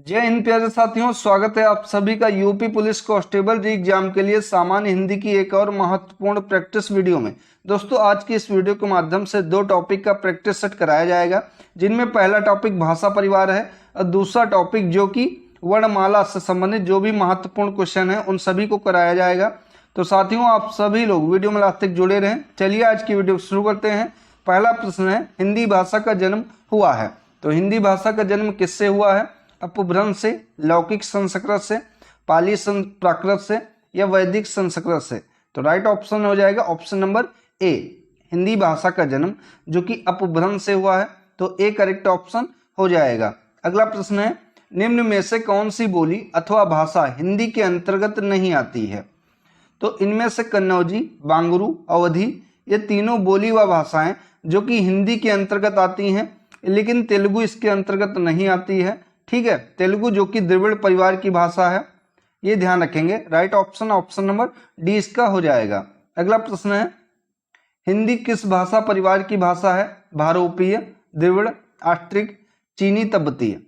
जय हिंद प्यारे साथियों, स्वागत है आप सभी का यूपी पुलिस कांस्टेबल री एग्जाम के लिए सामान्य हिंदी की एक और महत्वपूर्ण प्रैक्टिस वीडियो में। दोस्तों, आज की इस वीडियो के माध्यम से दो टॉपिक का प्रैक्टिस सेट कराया जाएगा, जिनमें पहला टॉपिक भाषा परिवार है और दूसरा टॉपिक जो कि वर्णमाला से संबंधित जो भी महत्वपूर्ण क्वेश्चन है उन सभी को कराया जाएगा। तो साथियों, आप सभी लोग वीडियो में लास्ट तक जुड़े रहें। चलिए आज की वीडियो शुरू करते हैं। पहला प्रश्न है, हिंदी भाषा का जन्म हुआ है। तो हिंदी भाषा का जन्म किससे हुआ है? अपभ्रंश से, लौकिक संस्कृत से, पाली प्राकृत से या वैदिक संस्कृत से? तो राइट ऑप्शन हो जाएगा ऑप्शन नंबर ए, हिंदी भाषा का जन्म जो कि अपभ्रंश से हुआ है। तो ए करेक्ट ऑप्शन हो जाएगा। अगला प्रश्न है, निम्न में से कौन सी बोली अथवा भाषा हिंदी के अंतर्गत नहीं आती है? तो इनमें से कन्नौजी, बांगरू, अवधी ये तीनों बोली व भाषाएं जो कि हिंदी के अंतर्गत आती हैं, लेकिन तेलुगु इसके अंतर्गत नहीं आती है। ठीक है, तेलुगु जो कि द्रविड़ परिवार की भाषा है, ये ध्यान रखेंगे। Right option option number D इसका हो जाएगा। अगला प्रश्न है, हिंदी किस भाषा परिवार की भाषा है? भारोपीय, द्रविड़, ऑस्ट्रिक, चीनी, तिब्बतीय।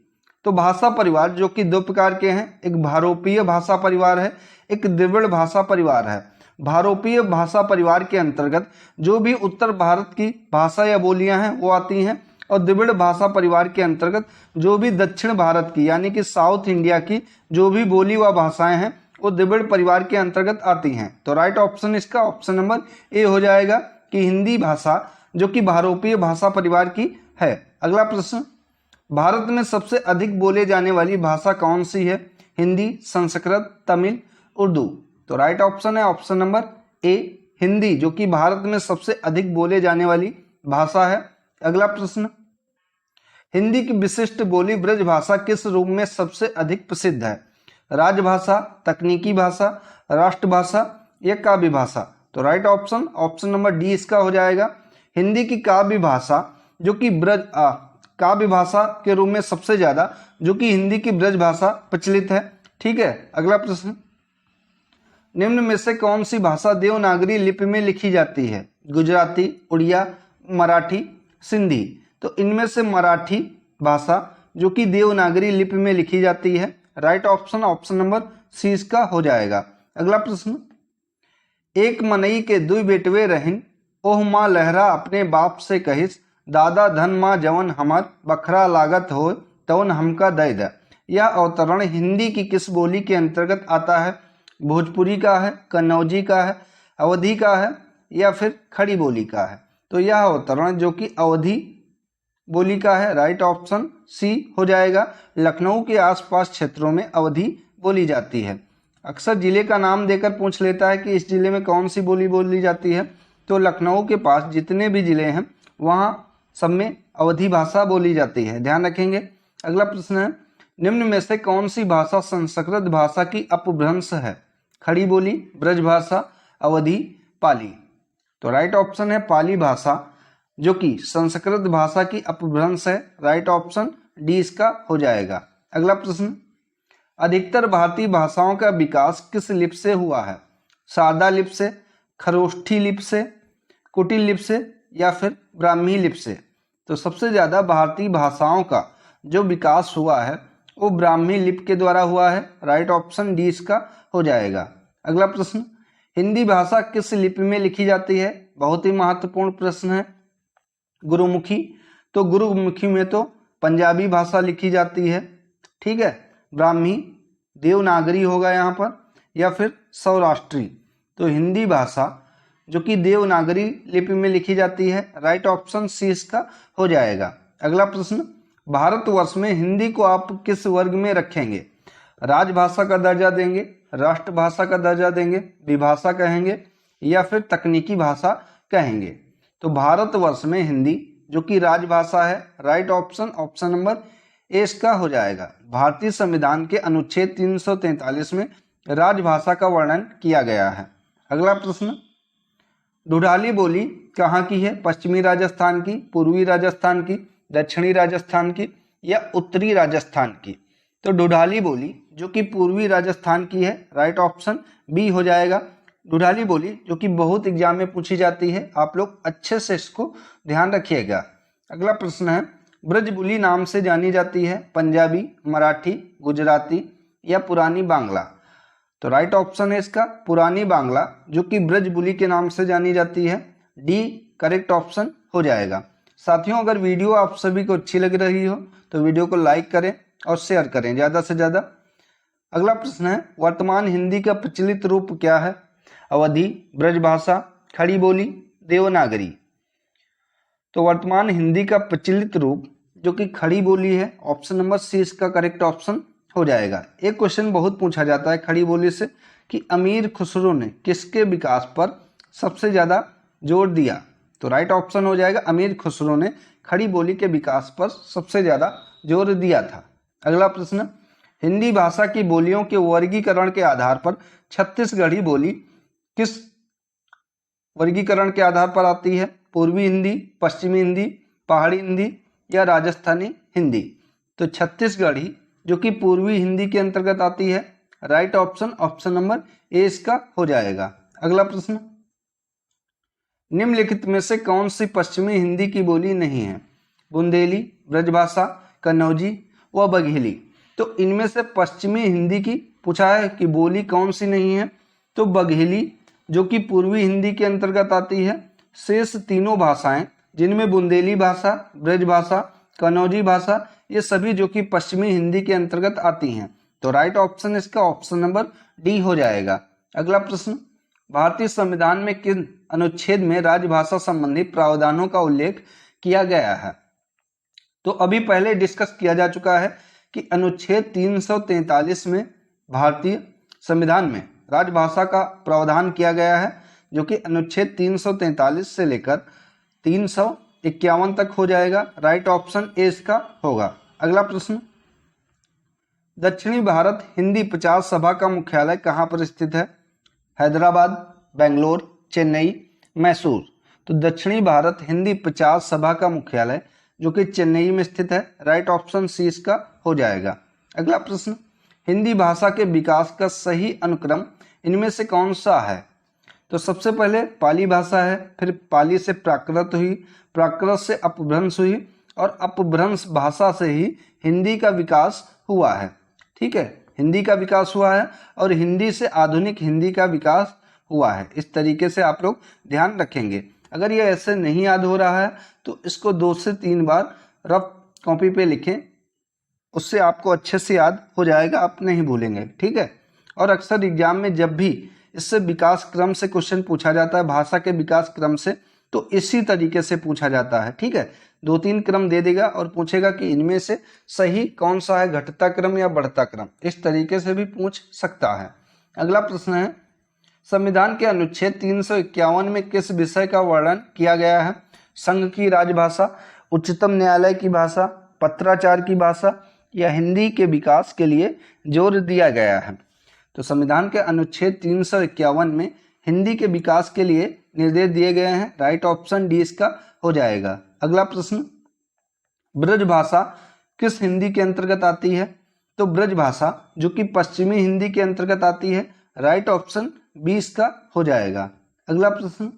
तो भाषा परिवार जो कि दो प्रकार के हैं, एक भारोपीय भाषा परिवार है, एक द्रविड़ भाषा परिवार है। भारोपीय भाषा परिवार के अंतर्गत जो भी उत्तर भारत की भाषा या बोलियां हैं वो आती हैं, और द्रविड़ भाषा परिवार के अंतर्गत जो भी दक्षिण भारत की यानी कि साउथ इंडिया की जो भी बोली व भाषाएं हैं वो द्रविड़ परिवार के अंतर्गत आती हैं। तो राइट ऑप्शन इसका ऑप्शन नंबर ए हो जाएगा कि हिंदी भाषा जो कि भारोपीय भाषा परिवार की है। अगला प्रश्न, भारत में सबसे अधिक बोले जाने वाली भाषा कौन सी है? हिंदी, संस्कृत, तमिल, उर्दू। तो राइट ऑप्शन है ऑप्शन नंबर ए, हिंदी जो कि भारत में सबसे अधिक बोले जाने वाली भाषा है। अगला प्रश्न, हिंदी की विशिष्ट बोली ब्रज भाषा किस रूप में सबसे अधिक प्रसिद्ध है? राजभाषा, तकनीकी भाषा, राष्ट्रभाषा या काव्य भाषा? तो right option option number D इसका हो जाएगा। हिंदी की काव्य भाषा जो कि काव्य भाषा के रूप में सबसे ज्यादा जो कि हिंदी की ब्रज भाषा प्रचलित है। ठीक है, अगला प्रश्न, निम्न में से कौन सी भाषा देवनागरी लिपि में लिखी जाती है? गुजराती, उड़िया, मराठी, सिंधी। तो इनमें से मराठी भाषा जो कि देवनागरी लिपि में लिखी जाती है। Right option option number C इसका हो जाएगा। अगला प्रश्न, एक मनई के दुई बेटवे रहिन, ओह माँ लहरा अपने बाप से कहिस, दादा धन माँ जवन हमर बखरा लागत हो तवन हमका दई द। यह अवतरण हिंदी की किस बोली के अंतर्गत आता है? भोजपुरी का है, कन्नौजी का है, अवधी का है या फिर खड़ी बोली का है? तो यह अवतरण जो कि अवधी बोली का है। राइट ऑप्शन सी हो जाएगा। लखनऊ के आसपास क्षेत्रों में अवधी बोली जाती है। अक्सर जिले का नाम देकर पूछ लेता है कि इस जिले में कौन सी बोली बोली जाती है। तो लखनऊ के पास जितने भी जिले हैं वहाँ सब में अवधी भाषा बोली जाती है, ध्यान रखेंगे। अगला प्रश्न है, निम्न में से कौन सी भाषा संस्कृत भाषा की अपभ्रंश है? खड़ी बोली, ब्रजभाषा, अवधी, पाली। तो राइट ऑप्शन है पाली भाषा जो कि संस्कृत भाषा की अपभ्रंश है। राइट ऑप्शन डी इसका हो जाएगा। अगला प्रश्न, अधिकतर भारतीय भाषाओं का विकास किस लिपि से हुआ है? सादा लिपि से, खरोष्ठी लिपि से, कुटिल लिपि से या फिर ब्राह्मी लिपि से? तो सबसे ज्यादा भारतीय भाषाओं का जो विकास हुआ है वो ब्राह्मी लिपि के द्वारा हुआ है। राइट ऑप्शन डी इसका हो जाएगा। अगला प्रश्न, हिंदी भाषा किस लिपि में लिखी जाती है? बहुत ही महत्वपूर्ण प्रश्न है। गुरुमुखी, तो गुरुमुखी में तो पंजाबी भाषा लिखी जाती है। ठीक है, ब्राह्मी, देवनागरी होगा यहाँ पर, या फिर सौराष्ट्री। तो हिंदी भाषा जो कि देवनागरी लिपि में लिखी जाती है। राइट ऑप्शन सी इसका हो जाएगा। अगला प्रश्न, भारतवर्ष में हिंदी को आप किस वर्ग में रखेंगे? राजभाषा का दर्जा देंगे, राष्ट्रभाषा का दर्जा देंगे, विभाषा कहेंगे या फिर तकनीकी भाषा कहेंगे? तो भारतवर्ष में हिंदी जो कि राजभाषा है। Right option option number A इसका हो जाएगा। भारतीय संविधान के अनुच्छेद 343 में राजभाषा का वर्णन किया गया है। अगला प्रश्न, ढूढ़ाली बोली कहाँ की है? पश्चिमी राजस्थान की, पूर्वी राजस्थान की, दक्षिणी राजस्थान की या उत्तरी राजस्थान की? तो ढूढ़ाली बोली जो कि पूर्वी राजस्थान की है। राइट ऑप्शन बी हो जाएगा। ढूढ़ाली बोली जो कि बहुत एग्जाम में पूछी जाती है, आप लोग अच्छे से इसको ध्यान रखिएगा। अगला प्रश्न है, ब्रजबुली नाम से जानी जाती है? पंजाबी, मराठी, गुजराती या पुरानी बांग्ला? तो राइट ऑप्शन है इसका पुरानी बांग्ला, जो कि ब्रजबुली के नाम से जानी जाती है। डी करेक्ट ऑप्शन हो जाएगा। साथियों, अगर वीडियो आप सभी को अच्छी लग रही हो तो वीडियो को लाइक करें और शेयर करें ज़्यादा से ज़्यादा। अगला प्रश्न है, वर्तमान हिंदी का प्रचलित रूप क्या है? अवधी, ब्रजभाषा, खड़ी बोली, देवनागरी? तो वर्तमान हिंदी का प्रचलित रूप जो कि खड़ी बोली है, ऑप्शन नंबर सी इसका करेक्ट ऑप्शन हो जाएगा। एक क्वेश्चन बहुत पूछा जाता है खड़ी बोली से कि अमीर खुसरो ने किसके विकास पर सबसे ज़्यादा जोर दिया? तो राइट ऑप्शन हो जाएगा अमीर खुसरो ने खड़ी बोली के विकास पर सबसे ज़्यादा जोर दिया था। अगला प्रश्न, हिंदी भाषा की बोलियों के वर्गीकरण के आधार पर छत्तीसगढ़ी बोली किस वर्गीकरण के आधार पर आती है? पूर्वी हिंदी, पश्चिमी हिंदी, पहाड़ी हिंदी या राजस्थानी हिंदी? तो छत्तीसगढ़ी जो कि पूर्वी हिंदी के अंतर्गत आती है। Right option option number A इसका हो जाएगा। अगला प्रश्न, निम्नलिखित में से कौन सी पश्चिमी हिंदी की बोली नहीं है? बुंदेली, ब्रजभाषा, कन्नौजी व बघेली? तो इनमें से पश्चिमी हिंदी की पूछा है कि बोली कौन सी नहीं है? तो बघेली जो कि पूर्वी हिंदी के अंतर्गत आती है। शेष तीनों भाषाएं जिनमें बुंदेली भाषा, ब्रजभाषा, कन्नौजी भाषा, ये सभी जो कि पश्चिमी हिंदी के अंतर्गत आती हैं। तो राइट ऑप्शन इसका ऑप्शन नंबर डी हो जाएगा। अगला प्रश्न, भारतीय संविधान में किन अनुच्छेद में राजभाषा संबंधी प्रावधानों का उल्लेख किया गया है? तो अभी पहले डिस्कस किया जा चुका है कि अनुच्छेद 343 में भारतीय संविधान में राजभाषा का प्रावधान किया गया है, जो कि अनुच्छेद 343 से लेकर 351 तक हो जाएगा। राइट ऑप्शन ए इसका होगा। अगला प्रश्न, दक्षिणी भारत हिंदी प्रचार सभा का मुख्यालय कहाँ पर स्थित है? हैदराबाद, बेंगलोर, चेन्नई, मैसूर? तो दक्षिणी भारत हिंदी प्रचार सभा का मुख्यालय जो कि चेन्नई में स्थित है। राइट ऑप्शन सी इसका हो जाएगा। अगला प्रश्न, हिंदी भाषा के विकास का सही अनुक्रम इनमें से कौन सा है? तो सबसे पहले पाली भाषा है, फिर पाली से प्राकृत हुई, प्राकृत से अपभ्रंश हुई और अपभ्रंश भाषा से ही हिंदी का विकास हुआ है। ठीक है, हिंदी का विकास हुआ है और हिंदी से आधुनिक हिंदी का विकास हुआ है। इस तरीके से आप लोग ध्यान रखेंगे। अगर ये ऐसे नहीं याद हो रहा है तो इसको 2 से 3 बार रफ कॉपी पे लिखें, उससे आपको अच्छे से याद हो जाएगा, आप नहीं भूलेंगे। ठीक है, और अक्सर एग्जाम में जब भी इससे विकास क्रम से क्वेश्चन पूछा जाता है, भाषा के विकास क्रम से, तो इसी तरीके से पूछा जाता है। ठीक है, 2-3 क्रम दे देगा और पूछेगा कि इनमें से सही कौन सा है, घटता क्रम या बढ़ता क्रम। इस तरीके से भी पूछ सकता है। अगला प्रश्न है, संविधान के अनुच्छेद 351 में किस विषय का वर्णन किया गया है? संघ की राजभाषा, उच्चतम न्यायालय की भाषा, पत्राचार की भाषा या हिंदी के विकास के लिए जोर दिया गया है? तो संविधान के अनुच्छेद 351 में हिंदी के विकास के लिए निर्देश दिए गए हैं। राइट ऑप्शन डी इसका हो जाएगा। अगला प्रश्न, ब्रजभाषा किस हिंदी के अंतर्गत आती है? तो ब्रजभाषा जो कि पश्चिमी हिंदी के अंतर्गत आती है। राइट ऑप्शन बी इसका हो जाएगा। अगला प्रश्न,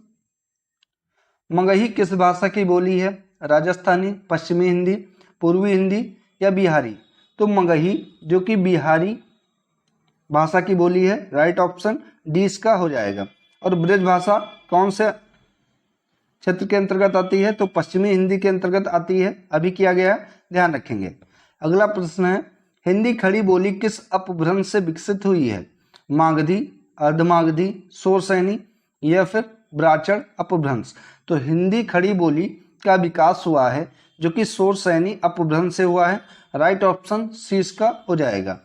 मगही किस भाषा की बोली है? राजस्थानी, पश्चिमी हिंदी, पूर्वी हिंदी या बिहारी? तो मगही जो कि बिहारी भाषा की बोली है। राइट ऑप्शन डी इसका हो जाएगा। और ब्रजभाषा कौन से क्षेत्र के अंतर्गत आती है? तो पश्चिमी हिंदी के अंतर्गत आती है। अभी किया गया, ध्यान रखेंगे। अगला प्रश्न है, हिंदी खड़ी बोली किस अपभ्रंश से विकसित हुई है? मागधी, अर्धमागधी, शोरसैनी या फिर ब्राह्मण अपभ्रंश? तो हिंदी खड़ी बोली का विकास हुआ है जो कि शोरसैनी अपभ्रंश से हुआ है। राइट ऑप्शन सी इसका हो जाएगा।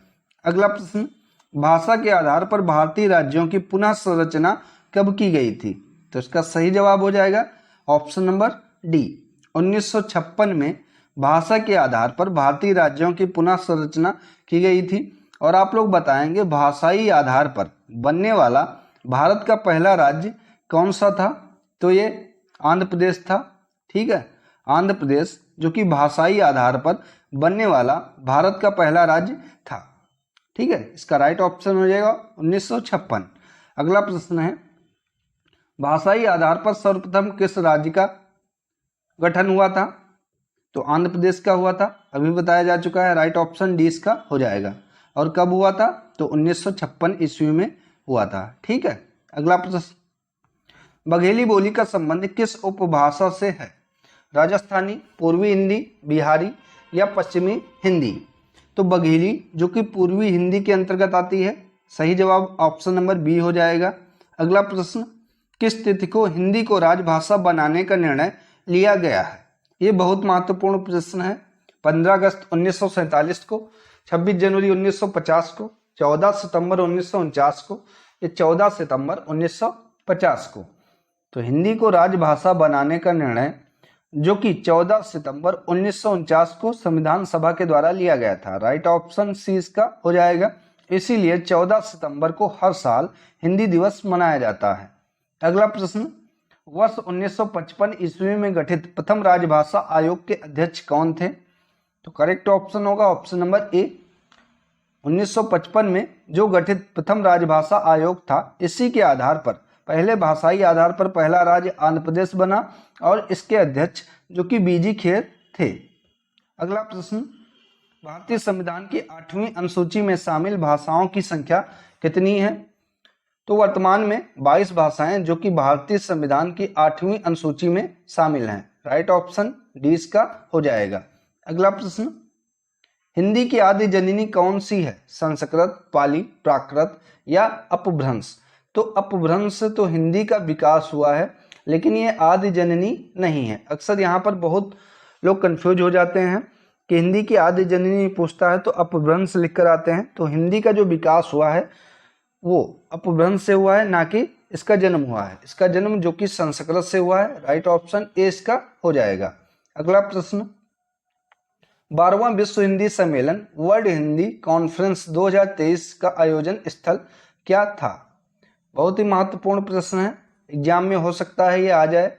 अगला प्रश्न, भाषा के आधार पर भारतीय राज्यों की पुनः संरचना कब की गई थी? तो इसका सही जवाब हो जाएगा ऑप्शन नंबर डी। 1956 में भाषा के आधार पर भारतीय राज्यों की पुनः संरचना की गई थी। और आप लोग बताएंगे भाषाई आधार पर बनने वाला भारत का पहला राज्य कौन सा था? तो ये आंध्र प्रदेश था। ठीक है, आंध्र प्रदेश जो कि भाषाई आधार पर बनने वाला भारत का पहला राज्य था। ठीक है, इसका राइट ऑप्शन हो जाएगा 1956। अगला प्रश्न है, भाषाई आधार पर सर्वप्रथम किस राज्य का गठन हुआ था? तो आंध्र प्रदेश का हुआ था, अभी बताया जा चुका है, राइट ऑप्शन डी इसका हो जाएगा। और कब हुआ था? तो 1956 ईस्वी में हुआ था। ठीक है, अगला प्रश्न, बघेली बोली का संबंध किस उपभाषा से है? राजस्थानी, पूर्वी हिंदी, बिहारी या पश्चिमी हिंदी? तो बघेली जो कि पूर्वी हिंदी के अंतर्गत आती है, सही जवाब ऑप्शन नंबर बी हो जाएगा। अगला प्रश्न, किस तिथि को हिंदी को राजभाषा बनाने का निर्णय लिया गया है? ये बहुत महत्वपूर्ण प्रश्न है। 15 अगस्त 1947 को, 26 जनवरी 1950 को, 14 सितंबर 1949 को या 14 सितंबर 1950 को? तो हिंदी को राजभाषा बनाने का निर्णय जो कि 14 सितंबर 1949 को संविधान सभा के द्वारा लिया गया था, राइट ऑप्शन सी इसका हो जाएगा। इसीलिए 14 सितंबर को हर साल हिंदी दिवस मनाया जाता है। अगला प्रश्न, वर्ष 1955 ईस्वी में गठित प्रथम राजभाषा आयोग के अध्यक्ष कौन थे? तो करेक्ट ऑप्शन होगा ऑप्शन नंबर ए। 1955 में जो गठित प्रथम राजभाषा आयोग था, इसी के आधार पर पहले भाषाई आधार पर पहला राज्य आंध्र प्रदेश बना और इसके अध्यक्ष जो कि बीजी खेर थे। अगला प्रश्न, भारतीय संविधान की 8वीं अनुसूची में शामिल भाषाओं की संख्या कितनी है? तो वर्तमान में 22 भाषाएं जो कि भारतीय संविधान की 8वीं अनुसूची में शामिल हैं, राइट ऑप्शन डी इसका हो जाएगा। अगला प्रश्न, हिंदी की आदि जननी कौन सी है? संस्कृत, पाली, प्राकृत या अपभ्रंश? तो अपभ्रंश से तो हिंदी का विकास हुआ है, लेकिन ये आदि जननी नहीं है। अक्सर यहाँ पर बहुत लोग कंफ्यूज हो जाते हैं कि हिंदी की आदि जननी पूछता है तो अपभ्रंश लिख कर आते हैं। तो हिंदी का जो विकास हुआ है वो अपभ्रंश से हुआ है, ना कि इसका जन्म हुआ है। इसका जन्म जो कि संस्कृत से हुआ है, राइट ऑप्शन ए इसका हो जाएगा। अगला प्रश्न, 12वां विश्व हिंदी सम्मेलन वर्ल्ड हिंदी कॉन्फ्रेंस 2023 का आयोजन स्थल क्या था? बहुत ही महत्वपूर्ण प्रश्न है, एग्जाम में हो सकता है ये आ जाए।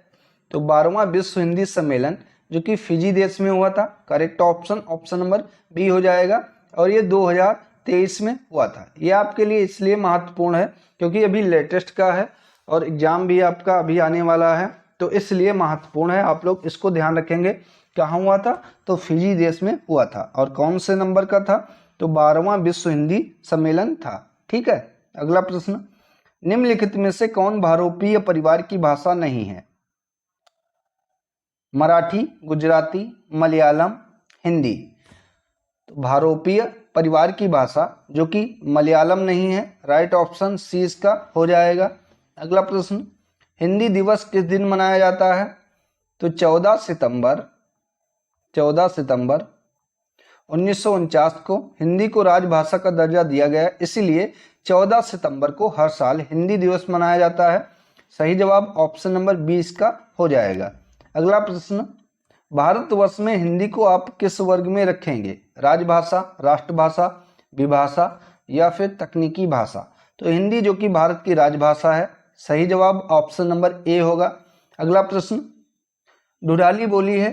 तो 12वां विश्व हिंदी सम्मेलन जो कि फिजी देश में हुआ था, correct option option number B हो जाएगा। और ये 2023 में हुआ था। ये आपके लिए इसलिए महत्वपूर्ण है क्योंकि अभी लेटेस्ट का है और एग्जाम भी आपका अभी आने वाला है, तो इसलिए महत्वपूर्ण है। आप लोग इसको ध्यान रखेंगे। कहाँ हुआ था? तो फिजी देश में हुआ था। और कौन से नंबर का था? तो 12वां विश्व हिंदी सम्मेलन था। ठीक है, अगला प्रश्न, निम्नलिखित में से कौन भारोपीय परिवार की भाषा नहीं है? मराठी, गुजराती, मलयालम, हिंदी? तो भारोपीय परिवार की भाषा जो कि मलयालम नहीं है, राइट ऑप्शन सी इसका हो जाएगा। अगला प्रश्न, हिंदी दिवस किस दिन मनाया जाता है? तो 14 सितंबर 1949 को हिंदी को राजभाषा का दर्जा दिया गया, इसीलिए 14 सितंबर को हर साल हिंदी दिवस मनाया जाता है। सही जवाब ऑप्शन नंबर 20 का हो जाएगा। अगला प्रश्न, भारतवर्ष में हिंदी को आप किस वर्ग में रखेंगे? राजभाषा, राष्ट्रभाषा, विभाषा या फिर तकनीकी भाषा? तो हिंदी जो कि भारत की राजभाषा है, सही जवाब ऑप्शन नंबर ए होगा। अगला प्रश्न, ढूढ़ाली बोली है,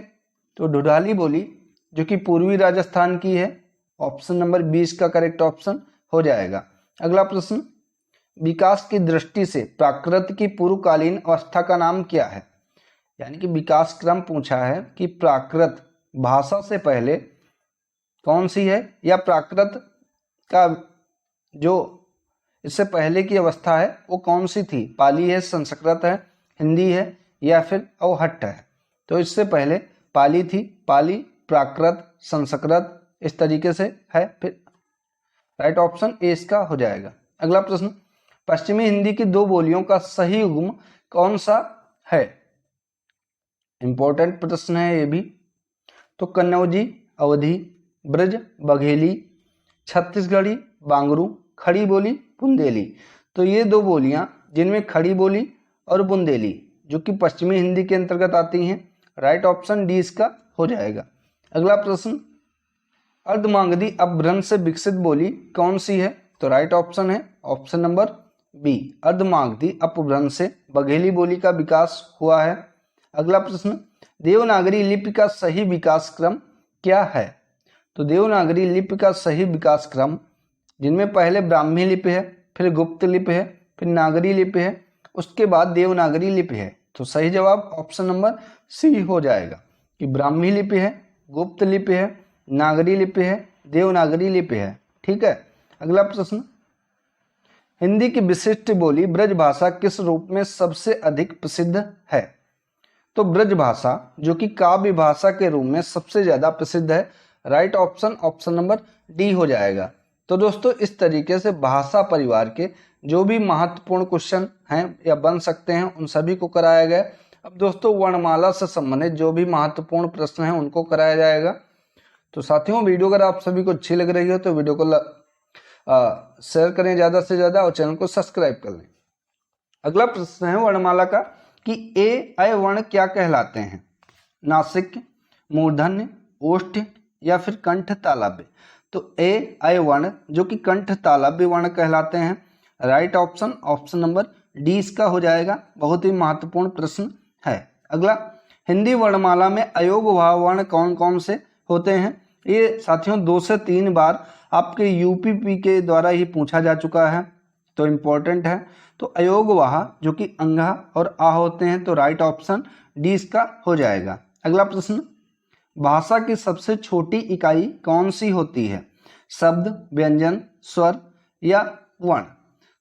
तो ढूढ़ाली बोली जो कि पूर्वी राजस्थान की है, ऑप्शन नंबर 20 का करेक्ट ऑप्शन हो जाएगा। अगला प्रश्न, विकास की दृष्टि से प्राकृत की पूर्वकालीन अवस्था का नाम क्या है? यानी कि विकास क्रम पूछा है कि प्राकृत भाषा से पहले कौन सी है, या प्राकृत का जो इससे पहले की अवस्था है वो कौन सी थी? पाली है, संस्कृत है, हिंदी है या फिर अवहट्ट है? तो इससे पहले पाली थी, पाली, प्राकृत, संस्कृत, इस तरीके से है। फिर राइट ऑप्शन ए इसका हो जाएगा। अगला प्रश्न, पश्चिमी हिंदी की दो बोलियों का सही युग्म कौन सा है? इंपॉर्टेंट प्रश्न है ये भी। तो कन्नौजी, अवधी, ब्रज, बघेली, छत्तीसगढ़ी, बांगरू, खड़ी बोली, बुंदेली। तो ये दो बोलियां जिनमें खड़ी बोली और बुंदेली जो कि पश्चिमी हिंदी के अंतर्गत आती हैं, राइट ऑप्शन डी इसका हो जाएगा। अगला प्रश्न, अर्धमागधी अपभ्रंश से विकसित बोली कौन सी है? तो राइट ऑप्शन है ऑप्शन नंबर बी, अर्धमागधी अपभ्रंश से बघेली बोली का विकास हुआ है। अगला प्रश्न, देवनागरी लिपि का सही विकास क्रम क्या है? तो देवनागरी लिपि का सही विकास क्रम जिनमें पहले ब्राह्मी लिपि है, फिर गुप्त लिपि है, फिर नागरी लिपि है, उसके बाद देवनागरी लिपि है। तो सही जवाब ऑप्शन नंबर सी हो जाएगा कि ब्राह्मी लिपि है, गुप्त लिपि है, नागरी लिपि है, देवनागरी लिपि है। ठीक है। अगला प्रश्न, हिंदी की विशिष्ट बोली ब्रज भाषा किस रूप में सबसे अधिक प्रसिद्ध है? तो ब्रज भाषा जो कि काव्य भाषा के रूप में सबसे ज्यादा प्रसिद्ध है। Right option option number D हो जाएगा। तो दोस्तों इस तरीके से भाषा परिवार के जो भी महत्वपूर्ण क्वेश्चन हैं या बन सकते हैं उन सभी को कराया गया। अब दोस्तों वर्णमाला से संबंधित जो भी महत्वपूर्ण प्रश्न हैं उनको कराया जाएगा। तो साथियों वीडियो अगर आप सभी को अच्छी लग रही हो तो वीडियो को शेयर करें ज़्यादा से ज़्यादा और चैनल को सब्सक्राइब कर लें। अगला प्रश्न है वर्णमाला का कि ए अय वर्ण क्या कहलाते हैं? नासिक, मूर्धन्य, ओष्ठ या फिर कंठ तालव्य। तो ए अय वर्ण जो कि कंठ तालव्य वर्ण कहलाते हैं। Right option option number D इसका हो जाएगा। बहुत ही महत्वपूर्ण प्रश्न है। अगला, हिंदी वर्णमाला में अयोगभाव वर्ण कौन कौन से होते हैं? ये साथियों 2 से 3 बार आपके यूपीपी के द्वारा ही पूछा जा चुका है, तो इम्पोर्टेंट है। तो अयोगवाह जो कि अंगा और आ होते हैं, तो राइट ऑप्शन डी इसका हो जाएगा। अगला प्रश्न, भाषा की सबसे छोटी इकाई कौन सी होती है? शब्द, व्यंजन, स्वर या वर्ण।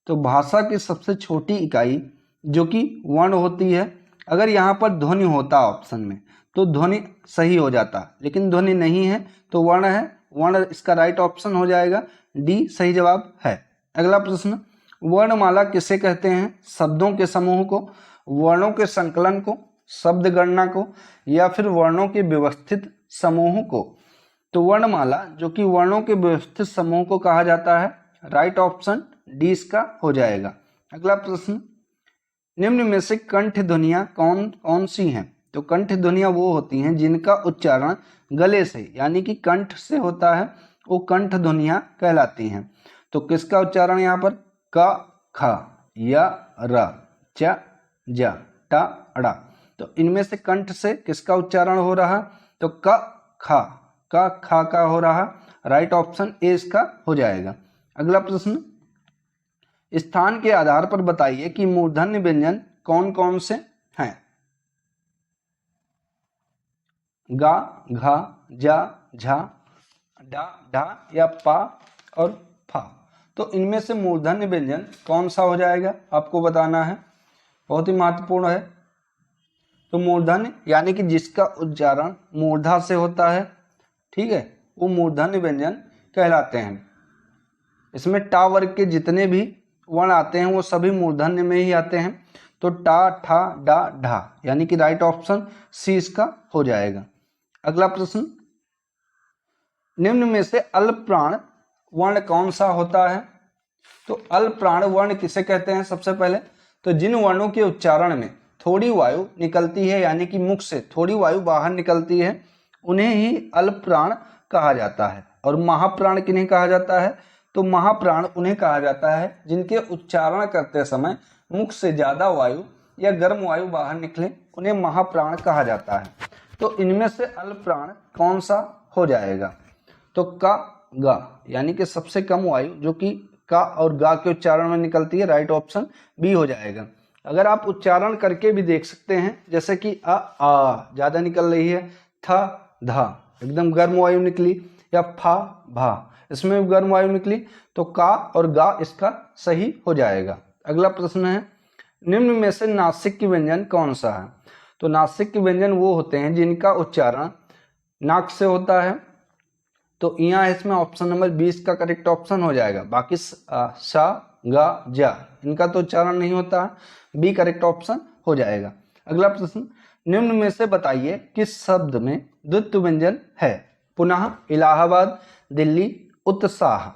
तो भाषा की सबसे छोटी इकाई जो कि वर्ण होती है। अगर यहाँ पर ध्वनि होता ऑप्शन में तो ध्वनि सही हो जाता, लेकिन ध्वनि नहीं है तो वर्ण है। वर्ण इसका राइट ऑप्शन हो जाएगा, डी सही जवाब है। अगला प्रश्न, वर्णमाला किसे कहते हैं? शब्दों के समूह को, वर्णों के संकलन को, शब्द गणना को या फिर वर्णों के व्यवस्थित समूह को। तो वर्णमाला जो कि वर्णों के व्यवस्थित समूह को कहा जाता है। राइट ऑप्शन डी इसका हो जाएगा। अगला प्रश्न, निम्न में से कंठ ध्वनियां कौन कौन सी हैं? तो कंठ ध्वनियां वो होती हैं जिनका उच्चारण गले से यानी कि कंठ से होता है, वो कंठ ध्वनियां कहलाती हैं। तो किसका उच्चारण यहाँ पर? क, ख, या, र, च, ज, ट, ड़। तो इनमें से कंठ से किसका उच्चारण हो रहा? तो क, ख का हो रहा। राइट ऑप्शन ए इसका हो जाएगा। अगला प्रश्न, स्थान के आधार पर बताइए कि मूर्धन्य व्यंजन कौन कौन से हैं? गा, घा, जा, झा, डा, ढा या पा और फा। तो इनमें से मूर्धन्य व्यंजन कौन सा हो जाएगा आपको बताना है, बहुत ही महत्वपूर्ण है। तो मूर्धन्य यानी कि जिसका उच्चारण मूर्धा से होता है, ठीक है, वो मूर्धन्य व्यंजन कहलाते हैं। इसमें टा वर्ग के जितने भी वर्ण आते हैं वो सभी मूर्धन्य में ही आते हैं। तो टा, ठा, डा, ढा यानी कि राइट ऑप्शन सी इसका हो जाएगा। अगला प्रश्न, निम्न में से अल्प प्राण वर्ण कौन सा होता है? तो अल्प प्राण वर्ण किसे कहते हैं? सबसे पहले तो जिन वर्णों के उच्चारण में थोड़ी वायु निकलती है यानी कि मुख से थोड़ी वायु बाहर निकलती है उन्हें ही अल्प प्राण कहा जाता है। और महाप्राण किन्हें कहा जाता है? तो महाप्राण उन्हें कहा जाता है जिनके उच्चारण करते समय मुख से ज्यादा वायु या गर्म वायु बाहर निकले, उन्हें महाप्राण कहा जाता है। तो इनमें से अल्प प्राण कौन सा हो जाएगा? तो का, गा यानी कि सबसे कम वायु जो कि का और गा के उच्चारण में निकलती है। राइट ऑप्शन बी हो जाएगा। अगर आप उच्चारण करके भी देख सकते हैं, जैसे कि आ ज्यादा निकल रही है, था, धा एकदम गर्म वायु निकली, या फा, भा इसमें भी गर्म वायु निकली, तो का और गा इसका सही हो जाएगा। अगला प्रश्न है, निम्न में से नासिक की व्यंजन कौन सा है? तो नासिक के व्यंजन वो होते हैं जिनका उच्चारण नाक से होता है। तो यहाँ इसमें ऑप्शन नंबर 20 का करेक्ट ऑप्शन हो जाएगा। बाकी सा, गा, जा इनका तो उच्चारण नहीं होता है, बी करेक्ट ऑप्शन हो जाएगा। अगला प्रश्न, निम्न में से बताइए किस शब्द में द्वित्व व्यंजन है? पुनः, इलाहाबाद, दिल्ली, उत्साह।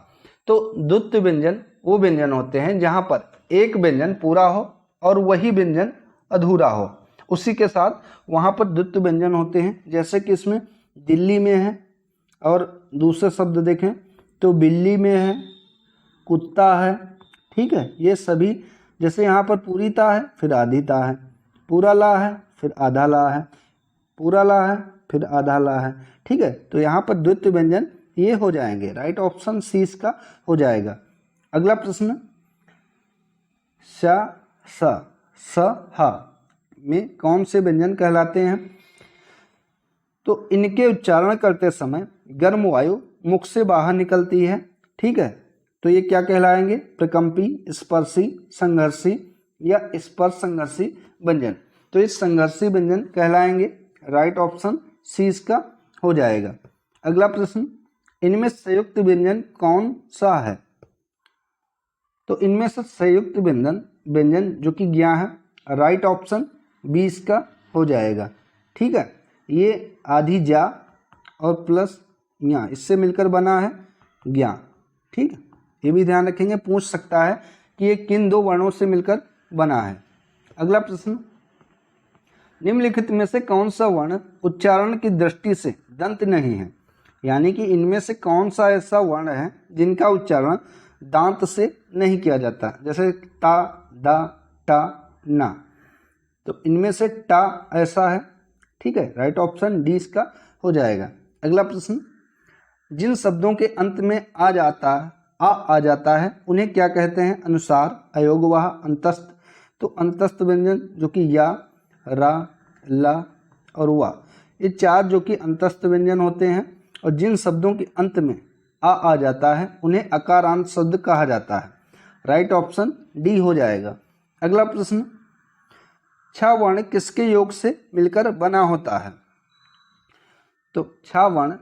तो द्वित्व व्यंजन वो व्यंजन होते हैं जहां पर एक व्यंजन पूरा हो और वही व्यंजन अधूरा हो, उसी के साथ वहां पर द्वित्व व्यंजन होते हैं। जैसे कि इसमें दिल्ली में है, और दूसरे शब्द देखें तो बिल्ली में है, कुत्ता है, ठीक है, ये सभी। जैसे यहाँ पर पूरी ता है फिर आधी ता है, पूरा ला है फिर आधा ला है, पूरा ला है फिर आधा ला है, ठीक है। तो यहाँ पर द्वित्व व्यंजन ये हो जाएंगे। राइट ऑप्शन सी इसका हो जाएगा। अगला प्रश्न, श, स, ह में कौन से व्यंजन कहलाते हैं? तो इनके उच्चारण करते समय गर्म वायु मुख से बाहर निकलती है। ठीक है, तो ये क्या कहलाएंगे? प्रकंपी, स्पर्शी, संघर्षी या स्पर्श संघर्षी व्यंजन। तो इस संघर्षी व्यंजन कहलाएंगे। राइट ऑप्शन सी इसका हो जाएगा। अगला प्रश्न, इनमें संयुक्त व्यंजन कौन सा है? तो इनमें से संयुक्त व्यंजन जो कि ज्ञ है। राइट ऑप्शन बी इसका हो जाएगा। ठीक है, ये आधी जा और प्लस या इससे मिलकर बना है ज्ञ। ठीक है, ये भी ध्यान रखेंगे, पूछ सकता है कि ये किन दो वर्णों से मिलकर बना है। अगला प्रश्न, निम्नलिखित में से कौन सा वर्ण उच्चारण की दृष्टि से दंत नहीं है? यानी कि इनमें से कौन सा ऐसा वर्ण है जिनका उच्चारण दांत से नहीं किया जाता, जैसे ता, दा, टा, ना। तो इनमें से टा ऐसा है। ठीक है, राइट ऑप्शन डी इसका हो जाएगा। अगला प्रश्न, जिन शब्दों के अंत में आ जाता है उन्हें क्या कहते हैं? अनुसार, अयोगवाह, अंतस्थ। तो अंतस्थ व्यंजन जो कि या, रा, ला और वा, ये चार जो कि अंतस्थ व्यंजन होते हैं। और जिन शब्दों के अंत में आ जाता है उन्हें अकारांत शब्द कहा जाता है। राइट ऑप्शन डी हो जाएगा। अगला प्रश्न, छ वर्ण किसके योग से मिलकर बना होता है? तो छ वर्ण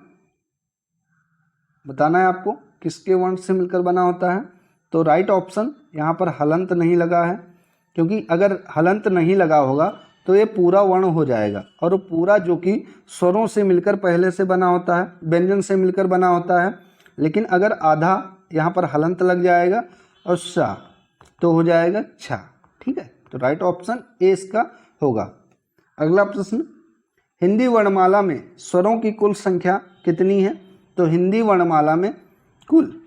बताना है आपको किसके वर्ण से मिलकर बना होता है। तो राइट ऑप्शन यहाँ पर हलंत नहीं लगा है, क्योंकि अगर हलंत नहीं लगा होगा तो ये पूरा वर्ण हो जाएगा। और वो पूरा जो कि स्वरों से मिलकर पहले से बना होता है, व्यंजन से मिलकर बना होता है। लेकिन अगर आधा यहाँ पर हलंत लग जाएगा और सा तो हो जाएगा छा। ठीक है, तो राइट ऑप्शन ए इसका होगा। अगला प्रश्न, हिंदी वर्णमाला में स्वरों की कुल संख्या कितनी है? तो हिंदी वर्णमाला में कुल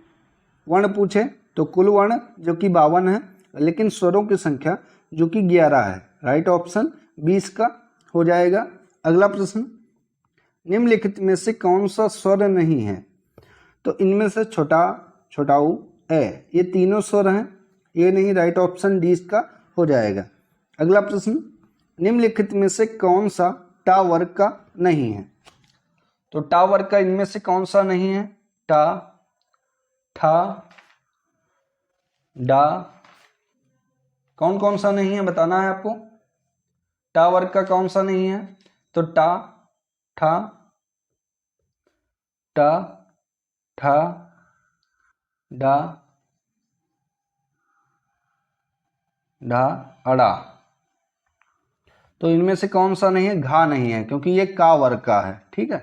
वर्ण पूछे तो कुल वर्ण जो कि 52 है, लेकिन स्वरों की संख्या जो कि 11 है। राइट ऑप्शन 20 का हो जाएगा। अगला प्रश्न, निम्नलिखित में से कौन सा स्वर नहीं है? तो इनमें से छोटा, छोटाऊ, ए, ये तीनों स्वर हैं, ये नहीं। राइट ऑप्शन डी इसका हो जाएगा। अगला प्रश्न, निम्नलिखित में से कौन सा टा वर्ग का नहीं है? तो टा वर्ग का इनमें से कौन सा नहीं है? टा, ठा, डा, कौन कौन सा नहीं है बताना है आपको। टा वर्ग का कौन सा नहीं है? तो टा, ठा, टा, ठा, डा, ढा, अड़ा। तो इनमें से कौन सा नहीं है? घा नहीं है, क्योंकि ये का वर्ग का है। ठीक है,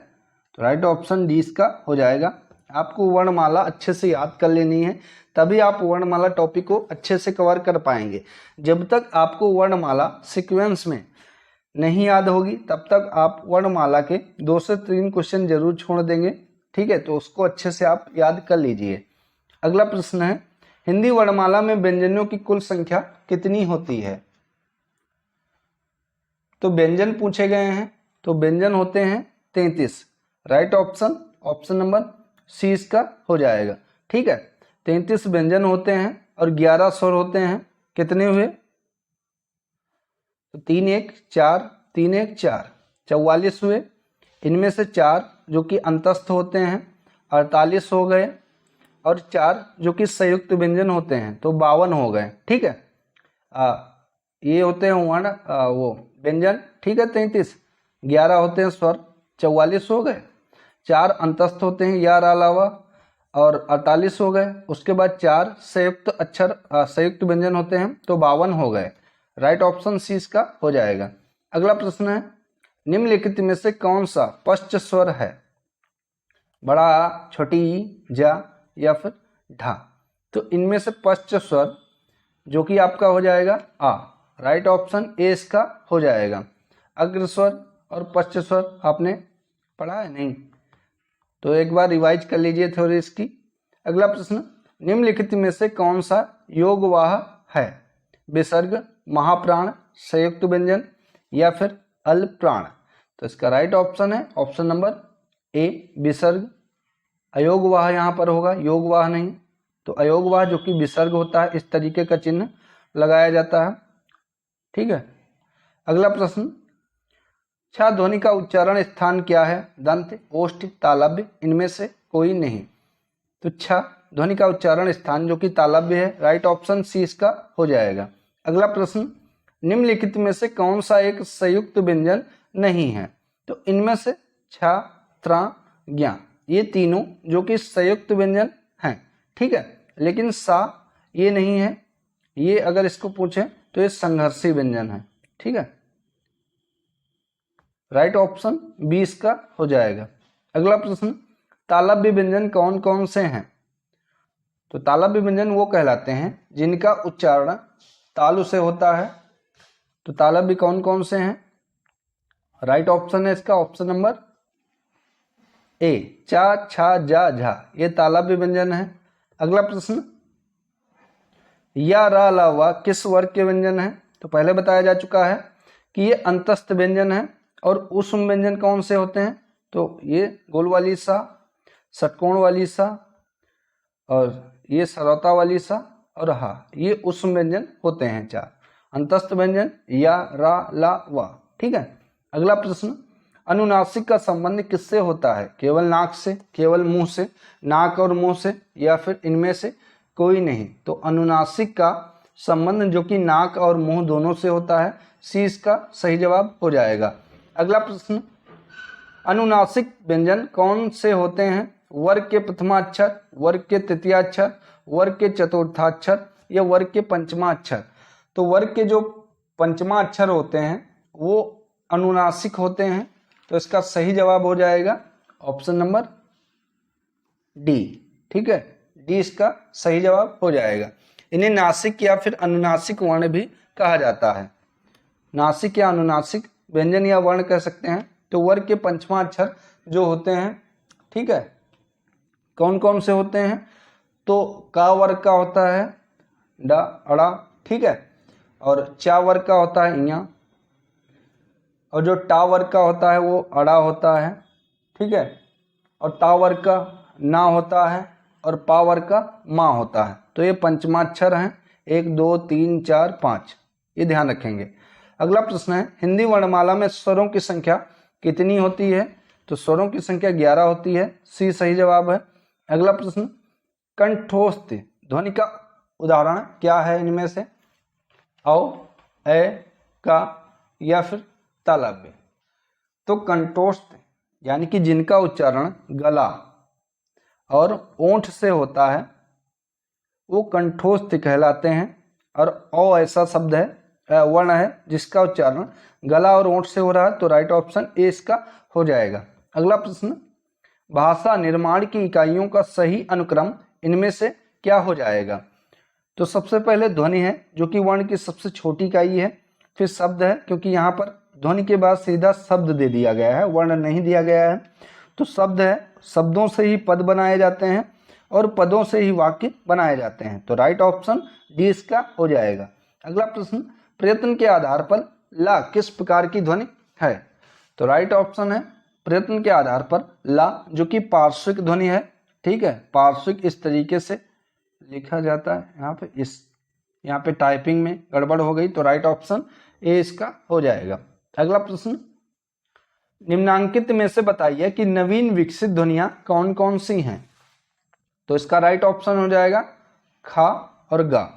तो राइट ऑप्शन डी इसका हो जाएगा। आपको वर्णमाला अच्छे से याद कर लेनी है, तभी आप वर्णमाला टॉपिक को अच्छे से कवर कर पाएंगे। जब तक आपको वर्णमाला सीक्वेंस में नहीं याद होगी तब तक आप वर्णमाला के 2 से 3 क्वेश्चन जरूर छोड़ देंगे। ठीक है, तो उसको अच्छे से आप याद कर लीजिए। अगला प्रश्न है, हिंदी वर्णमाला में व्यंजनों की कुल संख्या कितनी होती है? तो व्यंजन पूछे गए हैं, तो व्यंजन होते हैं 33। राइट ऑप्शन नंबर सी इसका हो जाएगा। ठीक है, 33 व्यंजन होते हैं और 11 स्वर होते हैं। कितने हुए? तो 3 1 4, 3 1 4, 44 हुए। इनमें से 4 जो कि अंतस्थ होते हैं 48 हो गए, और 4 जो कि संयुक्त व्यंजन होते हैं तो 52 हो गए। ठीक है, ये होते हैं वर्ण वो व्यंजन। ठीक है, 33, 11 होते हैं स्वर, 44 हो गए, 4 अंतस्थ होते हैं यार अलावा और 48 हो गए। उसके बाद 4 संयुक्त अक्षर संयुक्त व्यंजन होते हैं तो 52 हो गए। राइट ऑप्शन सी इसका हो जाएगा। अगला प्रश्न है, निम्नलिखित में से कौन सा पश्च स्वर है? बड़ा आ, छोटी ई, जा या फिर ढा। तो इनमें से पश्च स्वर जो कि आपका हो जाएगा आ। राइट ऑप्शन ए इसका हो जाएगा। अग्र स्वर और पश्च स्वर आपने पढ़ा है नहीं? तो एक बार रिवाइज कर लीजिए थ्योरी इसकी। अगला प्रश्न, निम्नलिखित में से कौन सा योगवाह है? विसर्ग, महाप्राण, संयुक्त व्यंजन या फिर अल्प प्राण। तो इसका राइट ऑप्शन है ऑप्शन नंबर ए, विसर्ग। अयोगवाह यहाँ पर होगा, योगवाह नहीं। तो अयोगवाह जो कि विसर्ग होता है, इस तरीके का चिन्ह लगाया जाता है। ठीक है, अगला प्रश्न, छा ध्वनि का उच्चारण स्थान क्या है? दंत, ओष्ठ, तालव्य, इनमें से कोई नहीं। तो छा ध्वनि का उच्चारण स्थान जो कि तालव्य है, राइट ऑप्शन सी इसका हो जाएगा। अगला प्रश्न, निम्नलिखित में से कौन सा एक संयुक्त व्यंजन नहीं है? तो इनमें से छा, त्रा, ज्ञा, ये तीनों जो कि संयुक्त व्यंजन हैं, ठीक है, लेकिन सा ये नहीं है, ये अगर इसको पूछे तो ये संघर्षी व्यंजन है, ठीक है, राइट ऑप्शन बी इसका हो जाएगा। अगला प्रश्न, तालव्य व्यंजन कौन कौन से हैं? तो तालव्य व्यंजन वो कहलाते हैं जिनका उच्चारण तालु से होता है। तो तालव्य कौन कौन से हैं? राइट ऑप्शन है इसका ऑप्शन नंबर ए, चा, छा, जा, झा, ये तालव्य व्यंजन है। अगला प्रश्न, या, रा, ला, वा किस वर्ग के व्यंजन है? तो पहले बताया जा चुका है कि ये अंतस्थ व्यंजन है। और ऊष्म व्यंजन कौन से होते हैं? तो ये गोल वाली सा, षटकोण वाली सा, और ये सरौता वाली सा, और हा, ये ऊष्म व्यंजन होते हैं चार। अंतस्थ व्यंजन या, रा, ला, वा, ठीक है। अगला प्रश्न, अनुनासिक का संबंध किससे होता है? केवल नाक से, केवल मुंह से, नाक और मुंह से, या फिर इनमें से कोई नहीं? तो अनुनासिक का संबंध जो कि नाक और मुंह दोनों से होता है, सी इसका सही जवाब हो जाएगा। अगला प्रश्न, अनुनासिक व्यंजन कौन से होते हैं? वर्ग के प्रथमाक्षर, वर्ग के तृतीयाक्षर, वर्ग के चतुर्थाक्षर, या वर्ग के पंचमाक्षर? तो वर्ग के जो पंचमाक्षर होते हैं वो अनुनासिक होते हैं, तो इसका सही जवाब हो जाएगा ऑप्शन नंबर डी, ठीक है, डी इसका सही जवाब हो जाएगा। इन्हें नासिक या फिर अनुनासिक वर्ण भी कहा जाता है। नासिक या अनुनासिक व्यंजन या वर्ण कह सकते हैं। तो वर्ग के पंचमाक्षर जो होते हैं, ठीक है, कौन कौन से होते हैं? तो का वर्ग का होता है डा, अड़ा, ठीक है, और चा वर्ग का होता है इया, और जो टा वर्ग का होता है वो अड़ा होता है, ठीक है, और ता वर्ग का ना होता है, और पा वर्ग का मा होता है। तो ये पंचमाक्षर हैं, 1 2 3 4 5, ये ध्यान रखेंगे। अगला प्रश्न है, हिंदी वर्णमाला में स्वरों की संख्या कितनी होती है? तो स्वरों की संख्या 11 होती है, सी सही जवाब है। अगला प्रश्न, कंठोस्थ ध्वनि का उदाहरण क्या है इनमें से? औ, ए, का, या फिर तालव्य? तो कंठोस्थ यानी कि जिनका उच्चारण गला और ओंठ से होता है वो कंठोस्थ कहलाते हैं। और औ ऐसा शब्द है, वर्ण है जिसका उच्चारण गला और ओंठ से हो रहा है, तो राइट ऑप्शन ए इसका हो जाएगा। अगला प्रश्न, भाषा निर्माण की इकाइयों का सही अनुक्रम इनमें से क्या हो जाएगा? तो सबसे पहले ध्वनि है जो कि वर्ण की सबसे छोटी इकाई है, फिर शब्द है क्योंकि यहाँ पर ध्वनि के बाद सीधा शब्द दे दिया गया है, वर्ण नहीं दिया गया है। तो शब्द है, शब्दों से ही पद बनाए जाते हैं और पदों से ही वाक्य बनाए जाते हैं, तो राइट ऑप्शन डी इसका हो जाएगा। अगला प्रश्न, प्रयत्न के आधार पर ला किस प्रकार की ध्वनि है? तो राइट ऑप्शन है प्रयत्न के आधार पर ला जो कि पार्श्विक ध्वनि है, ठीक है, पार्श्विक इस तरीके से लिखा जाता है, यहाँ पे टाइपिंग में गड़बड़ हो गई, तो राइट ऑप्शन ए इसका हो जाएगा। अगला प्रश्न, निम्नांकित में से बताइए कि नवीन विकसित ध्वनियां कौन कौन सी हैं? तो इसका राइट ऑप्शन हो जाएगा खा और गा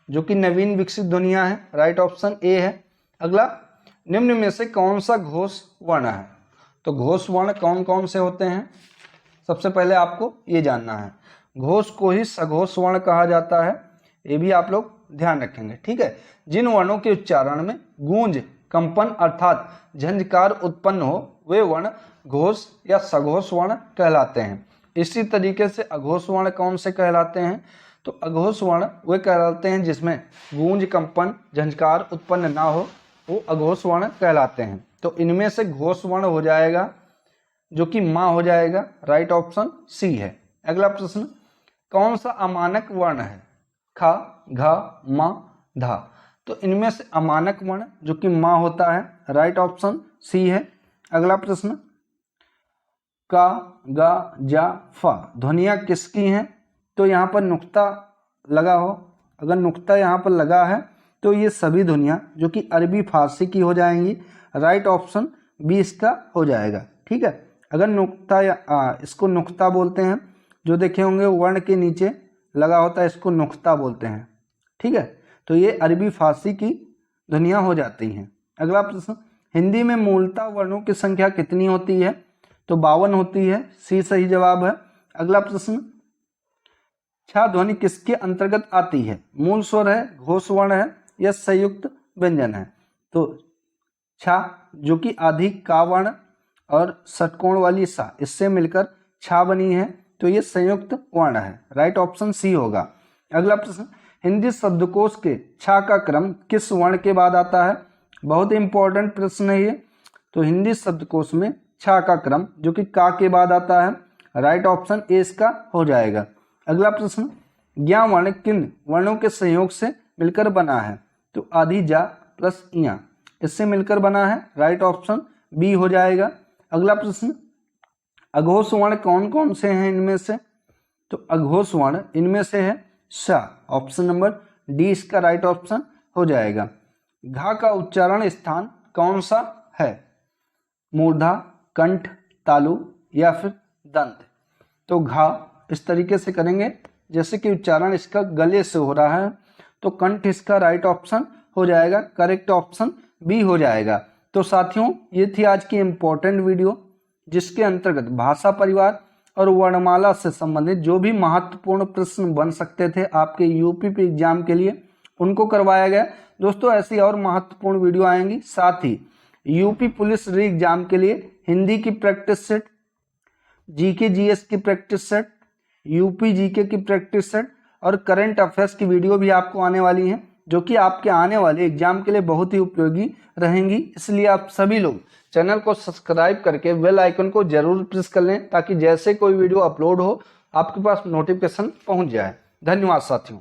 जो कि नवीन विकसित ध्वनियां हैं, राइट ऑप्शन ए है। अगला, निम्न में से कौन सा घोष वर्ण है? तो घोष वर्ण कौन कौन से होते हैं? सबसे पहले आपको ये जानना है, घोष को ही सघोष वर्ण कहा जाता है, ये भी आप लोग ध्यान रखेंगे, ठीक है। जिन वर्णों के उच्चारण में गूंज, कंपन अर्थात झंझकार उत्पन्न हो वे वर्ण घोष या सघोष वर्ण कहलाते हैं। इसी तरीके से अघोष वर्ण कौन से कहलाते हैं? तो अघोष वर्ण वे कहलाते हैं जिसमें गूंज, कंपन, झंझकार उत्पन्न ना हो, वो अघोष वर्ण कहलाते हैं। तो इनमें से घोष वर्ण हो जाएगा जो कि माँ हो जाएगा, राइट ऑप्शन सी है। अगला प्रश्न, कौन सा अमानक वर्ण है? खा, घा, मा, धा। तो इनमें से अमानक वर्ण जो कि माँ होता है, राइट ऑप्शन सी है। अगला प्रश्न, का, गा, जा, फा ध्वनियाँ किसकी हैं? तो यहाँ पर नुक्ता लगा हो, अगर नुक्ता यहाँ पर लगा है तो ये सभी ध्वनियाँ जो कि अरबी फारसी की हो जाएंगी, राइट ऑप्शन बी इसका हो जाएगा। ठीक है, अगर नुक्ता या इसको नुक्ता बोलते हैं, जो देखे होंगे वर्ण के नीचे लगा होता है इसको नुक्ता बोलते हैं। ठीक है, तो ये अरबी फारसी की ध्वनियाँ हो जाती हैं। अगला प्रश्न, हिंदी में मूलतः वर्णों की संख्या कितनी होती है? तो 52 होती है, सी सही जवाब है। अगला प्रश्न, छा ध्वनि किसके अंतर्गत आती है? मूल स्वर है, घोष वर्ण है या संयुक्त व्यंजन है? तो छा जो कि आधी का वर्ण और षटकोण वाली सा इससे मिलकर छा बनी है, तो ये संयुक्त वर्ण है। राइट ऑप्शन सी होगा। अगला प्रश्न, हिंदी शब्दकोश के छा का क्रम किस वर्ण के बाद आता है? बहुत इंपॉर्टेंट प्रश्न है ये। तो हिंदी शब्दकोश में छा का क्रम जो कि का के बाद आता है। राइट ऑप्शन ए इसका हो जाएगा। अगला प्रश्न, ज्ञा वर्ण किन वर्णों के संयोग से मिलकर बना है? तो आधी जा प्लस इया इससे मिलकर बना है। राइट ऑप्शन बी हो जाएगा। अगला प्रश्न, अघोष वर्ण कौन कौन से हैं इनमें से? तो अघोष वर्ण इनमें से है सा, ऑप्शन नंबर डी इसका राइट ऑप्शन हो जाएगा। घा का उच्चारण स्थान कौन सा है? मूर्धा, कंठ, तालु या फिर दंत? तो घा इस तरीके से करेंगे जैसे कि उच्चारण इसका गले से हो रहा है, तो कंठ इसका राइट ऑप्शन हो जाएगा। करेक्ट ऑप्शन बी हो जाएगा। तो साथियों, ये थी आज की इम्पोर्टेंट वीडियो जिसके अंतर्गत भाषा परिवार और वर्णमाला से संबंधित जो भी महत्वपूर्ण प्रश्न बन सकते थे आपके यूपी एग्जाम के लिए, उनको करवाया गया। दोस्तों, ऐसी और महत्वपूर्ण वीडियो आएंगी। साथ ही यूपी पुलिस री एग्जाम के लिए हिंदी की प्रैक्टिस सेट, जीके जीएस की प्रैक्टिस सेट, यूपी जीके की प्रैक्टिस सेट और करंट अफेयर्स की वीडियो भी आपको आने वाली हैं, जो कि आपके आने वाले एग्जाम के लिए बहुत ही उपयोगी रहेंगी। इसलिए आप सभी लोग चैनल को सब्सक्राइब करके बेल आइकन को जरूर प्रेस कर लें, ताकि जैसे कोई वीडियो अपलोड हो आपके पास नोटिफिकेशन पहुंच जाए। धन्यवाद साथियों।